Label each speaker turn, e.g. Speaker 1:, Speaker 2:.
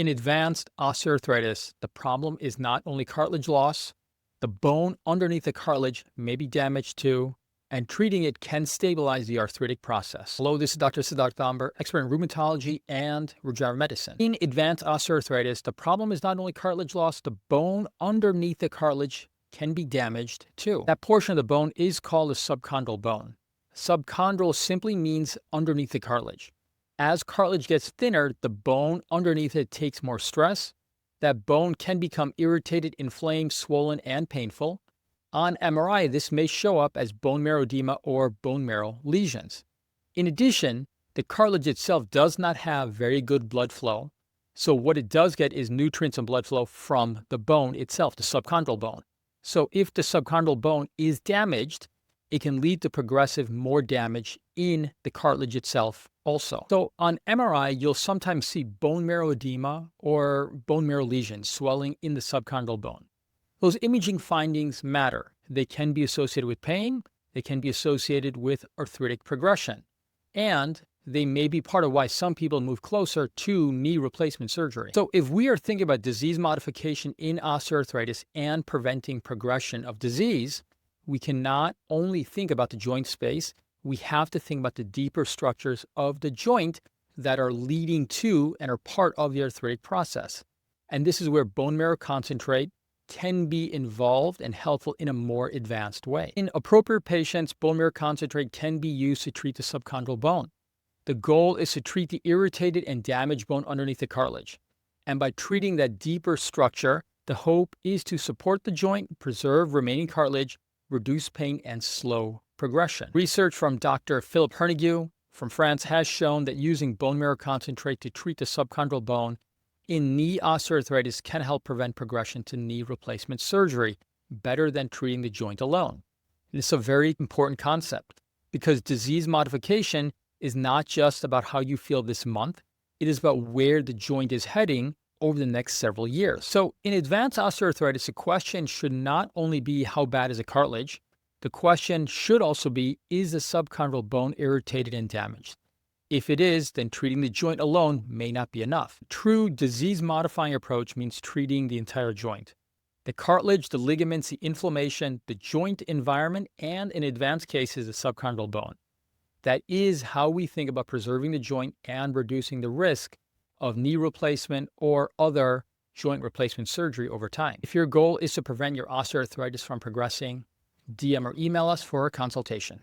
Speaker 1: In advanced osteoarthritis, the problem is not only cartilage loss, the bone underneath the cartilage may be damaged too, and treating it can stabilize the arthritic process. Hello, this is Dr. Siddharth Damber, expert in rheumatology and regenerative medicine. In advanced osteoarthritis, the problem is not only cartilage loss, the bone underneath the cartilage can be damaged too. That portion of the bone is called the subchondral bone. Subchondral simply means underneath the cartilage. As cartilage gets thinner, the bone underneath it takes more stress. That bone can become irritated, inflamed, swollen, and painful. On MRI, this may show up as bone marrow edema or bone marrow lesions. In addition, the cartilage itself does not have very good blood flow. So what it does get is nutrients and blood flow from the bone itself, the subchondral bone. So if the subchondral bone is damaged, it can lead to progressive more damage in the cartilage itself also. So on MRI, you'll sometimes see bone marrow edema or bone marrow lesions, swelling in the subchondral bone. Those imaging findings matter. They can be associated with pain, they can be associated with arthritic progression, and they may be part of why some people move closer to knee replacement surgery. So if we are thinking about disease modification in osteoarthritis and preventing progression of disease, we cannot only think about the joint space, we have to think about the deeper structures of the joint that are leading to and are part of the arthritic process. And this is where bone marrow concentrate can be involved and helpful in a more advanced way. In appropriate patients, bone marrow concentrate can be used to treat the subchondral bone. The goal is to treat the irritated and damaged bone underneath the cartilage. And by treating that deeper structure, the hope is to support the joint, preserve remaining cartilage, reduce pain, and slow progression. Research from Dr. Philippe Hernigue from France has shown that using bone marrow concentrate to treat the subchondral bone in knee osteoarthritis can help prevent progression to knee replacement surgery better than treating the joint alone. This is a very important concept because disease modification is not just about how you feel this month, it is about where the joint is heading over the next several years. So in advanced osteoarthritis, the question should not only be how bad is the cartilage, the question should also be, is the subchondral bone irritated and damaged? If it is, then treating the joint alone may not be enough. True disease-modifying approach means treating the entire joint. The cartilage, the ligaments, the inflammation, the joint environment, and in advanced cases, the subchondral bone. That is how we think about preserving the joint and reducing the risk of knee replacement or other joint replacement surgery over time. If your goal is to prevent your osteoarthritis from progressing, DM or email us for a consultation.